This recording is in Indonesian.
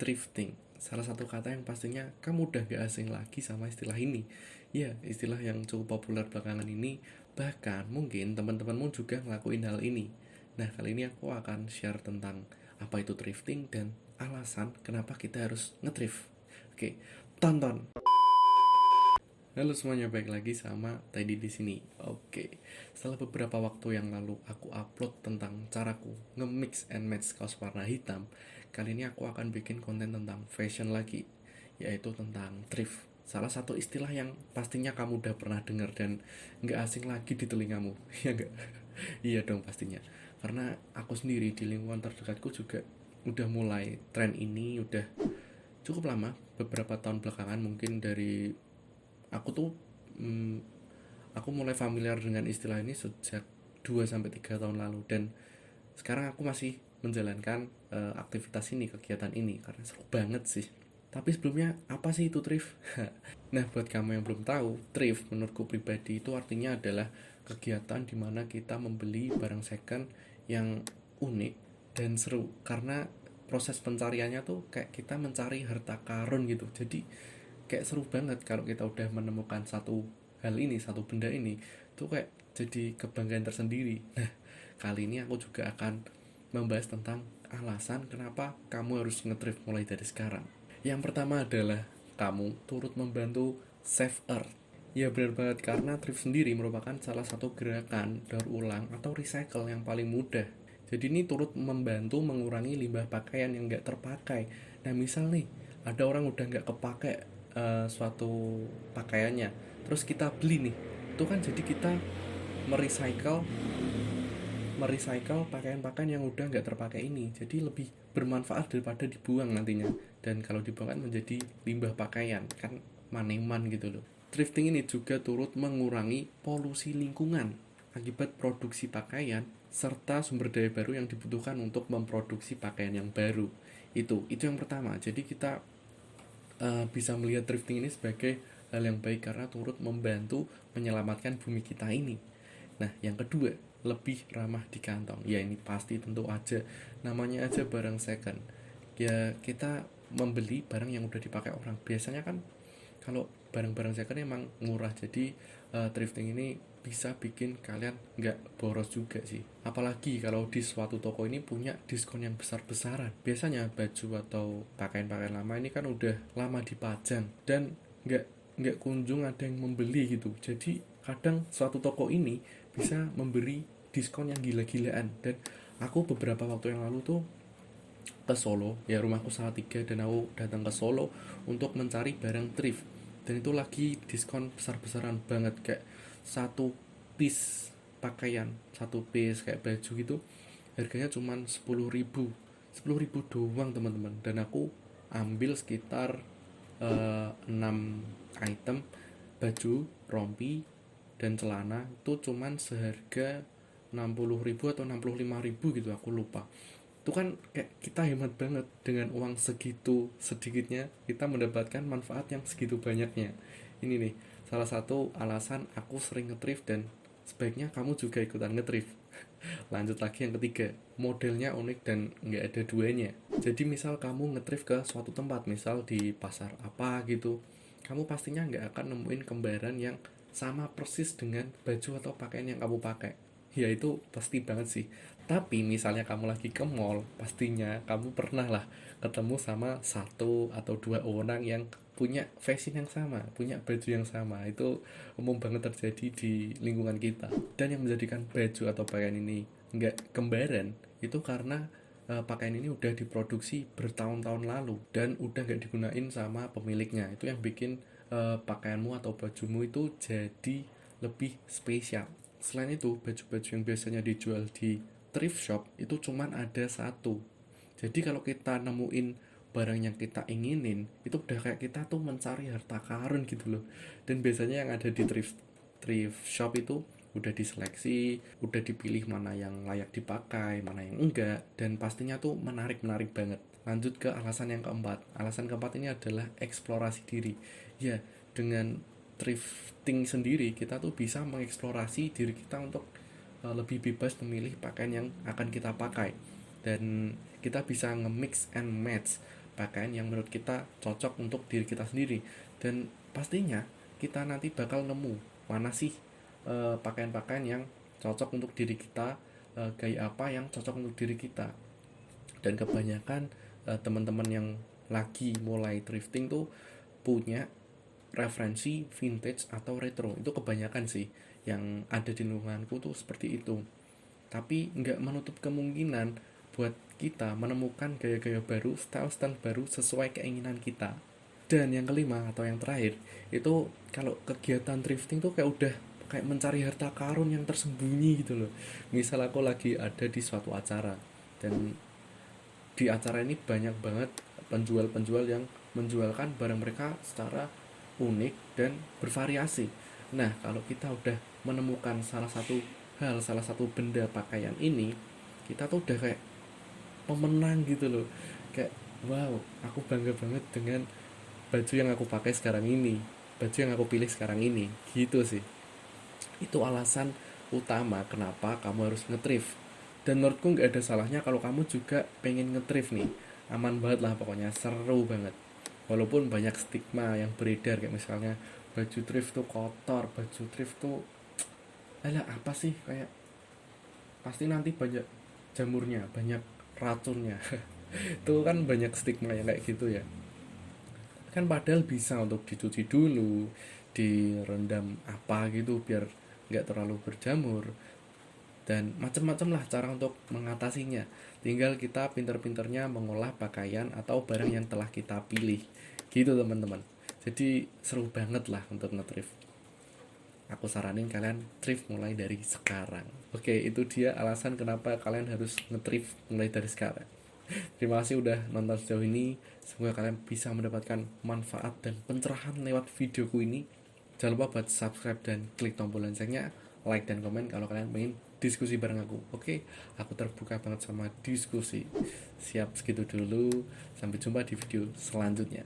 thrifting. Salah satu kata yang pastinya kamu udah gak asing lagi sama istilah ini. Ya, istilah yang cukup populer belakangan ini, bahkan mungkin teman-temanmu juga ngelakuin hal ini. Nah, kali ini aku akan share tentang apa itu thrifting dan alasan kenapa kita harus nge-thrift. Oke, tonton. Halo semuanya, balik lagi sama Teddy di sini. Oke, setelah beberapa waktu yang lalu aku upload tentang caraku nge-mix and match kaos warna hitam, kali ini aku akan bikin konten tentang fashion lagi, yaitu tentang thrift. Salah satu istilah yang pastinya kamu udah pernah dengar dan nggak asing lagi di telingamu, ya nggak? Iya dong pastinya, karena aku sendiri di lingkungan terdekatku juga udah mulai tren ini, udah cukup lama, beberapa tahun belakangan mungkin dari aku tuh hmm, aku mulai familiar dengan istilah ini sejak 2 sampai 3 tahun lalu, dan sekarang aku masih menjalankan aktivitas ini, kegiatan ini karena seru banget sih. Tapi sebelumnya, apa sih itu thrift? Nah, buat kamu yang belum tahu, thrift menurutku pribadi itu artinya adalah kegiatan dimana kita membeli barang second yang unik dan seru, karena proses pencariannya tuh kayak kita mencari harta karun gitu. Jadi kayak seru banget kalau kita udah menemukan satu hal ini, satu benda ini, tuh kayak jadi kebanggaan tersendiri. Nah, kali ini aku juga akan membahas tentang alasan kenapa kamu harus nge-thrift mulai dari sekarang. Yang pertama adalah kamu turut membantu save earth. Ya benar banget, karena thrift sendiri merupakan salah satu gerakan daur ulang atau recycle yang paling mudah. Jadi ini turut membantu mengurangi limbah pakaian yang nggak terpakai. Nah, misal nih ada orang udah nggak kepakai suatu pakaiannya, terus kita beli nih, itu kan jadi kita merecycle merecycle pakaian-pakaian yang udah nggak terpakai ini, jadi lebih bermanfaat daripada dibuang nantinya. Dan kalau dibuang kan menjadi limbah pakaian, kan maneman gitu loh. Thrifting ini juga turut mengurangi polusi lingkungan akibat produksi pakaian serta sumber daya baru yang dibutuhkan untuk memproduksi pakaian yang baru. Itu yang pertama. Jadi kita bisa melihat thrifting ini sebagai hal yang baik karena turut membantu menyelamatkan bumi kita ini. Nah, yang kedua, lebih ramah di kantong. Ya, ini pasti tentu aja, namanya aja barang second. Ya, kita membeli barang yang udah dipakai orang. Biasanya kan kalau barang-barang second emang murah, jadi thrifting ini bisa bikin kalian nggak boros juga sih. Apalagi kalau di suatu toko ini punya diskon yang besar-besaran. Biasanya baju atau pakaian-pakaian lama ini kan udah lama dipajang dan nggak nggak kunjung ada yang membeli gitu. Jadi kadang suatu toko ini bisa memberi diskon yang gila-gilaan. Dan aku beberapa waktu yang lalu tuh ke Solo, ya rumahku Salatiga, dan aku datang ke Solo untuk mencari barang thrift, dan itu lagi diskon besar-besaran banget. Kayak satu piece pakaian, satu piece kayak baju gitu, harganya cuman 10.000 doang teman-teman. Dan aku ambil sekitar 6 item baju, rompi, dan celana, itu cuman seharga 60.000 atau 65.000 gitu, aku lupa. Itu kan kayak kita hemat banget, dengan uang segitu sedikitnya kita mendapatkan manfaat yang segitu banyaknya. Ini nih salah satu alasan aku sering nge-thrift, dan sebaiknya kamu juga ikutan nge-thrift. Lanjut lagi, yang ketiga, modelnya unik dan nggak ada duanya. Jadi misal kamu nge-thrift ke suatu tempat, misal di pasar apa gitu, kamu pastinya nggak akan nemuin kembaran yang sama persis dengan baju atau pakaian yang kamu pakai. Ya itu pasti banget sih. Tapi misalnya kamu lagi ke mall, pastinya kamu pernah lah ketemu sama satu atau dua orang yang punya fashion yang sama, punya baju yang sama. Itu umum banget terjadi di lingkungan kita. Dan yang menjadikan baju atau pakaian ini nggak kembaran, itu karena pakaian ini udah diproduksi bertahun-tahun lalu dan udah nggak digunain sama pemiliknya. Itu yang bikin pakaianmu atau bajumu itu jadi lebih spesial. Selain itu, baju-baju yang biasanya dijual di thrift shop itu cuman ada satu. Jadi kalau kita nemuin barang yang kita inginin, itu udah kayak kita tuh mencari harta karun gitu loh. Dan biasanya yang ada di thrift shop itu udah diseleksi, udah dipilih mana yang layak dipakai, mana yang enggak, dan pastinya tuh menarik-menarik banget. Lanjut ke alasan yang keempat. Alasan keempat ini adalah eksplorasi diri. Ya, dengan thrifting sendiri kita tuh bisa mengeksplorasi diri kita untuk lebih bebas memilih pakaian yang akan kita pakai, dan kita bisa nge-mix and match pakaian yang menurut kita cocok untuk diri kita sendiri. Dan pastinya kita nanti bakal nemu mana sih pakaian-pakaian yang cocok untuk diri kita, gaya apa yang cocok untuk diri kita. Dan kebanyakan teman-teman yang lagi mulai thrifting tuh punya referensi vintage atau retro. Itu kebanyakan sih yang ada di lingkunganku tuh seperti itu. Tapi nggak menutup kemungkinan buat kita menemukan gaya-gaya baru, style-style baru sesuai keinginan kita. Dan yang kelima atau yang terakhir, itu kalau kegiatan thrifting tuh kayak udah kayak mencari harta karun yang tersembunyi gitu loh. Misal aku lagi ada di suatu acara, dan di acara ini banyak banget penjual-penjual yang menjualkan barang mereka secara unik dan bervariasi. Nah, kalau kita udah menemukan salah satu hal, salah satu benda pakaian ini, kita tuh udah kayak pemenang gitu loh. Kayak wow, aku bangga banget dengan baju yang aku pakai sekarang ini, baju yang aku pilih sekarang ini, gitu sih. Itu alasan utama kenapa kamu harus nge-thrift. Dan menurutku nggak ada salahnya kalau kamu juga pengen nge-thrift nih. Aman banget lah pokoknya, seru banget. Walaupun banyak stigma yang beredar, kayak misalnya baju thrift tuh kotor, baju thrift tuh alah apa sih, kayak pasti nanti banyak jamurnya, banyak racunnya. Itu kan banyak stigma yang kayak gitu ya. Kan padahal bisa untuk dicuci dulu, direndam apa gitu biar nggak terlalu berjamur, dan macam-macam lah cara untuk mengatasinya. Tinggal kita pinter-pinternya mengolah pakaian atau barang yang telah kita pilih, gitu teman-teman. Jadi seru banget lah untuk nge-thrift. Aku saranin kalian thrift mulai dari sekarang. Oke, itu dia alasan kenapa kalian harus nge-thrift mulai dari sekarang. Terima kasih udah nonton sejauh ini. Semoga kalian bisa mendapatkan manfaat dan pencerahan lewat videoku ini. Jangan lupa buat subscribe dan klik tombol loncengnya, like dan komen kalau kalian pengen diskusi bareng aku. Oke, aku terbuka banget sama diskusi. Siap, segitu dulu. Sampai jumpa di video selanjutnya.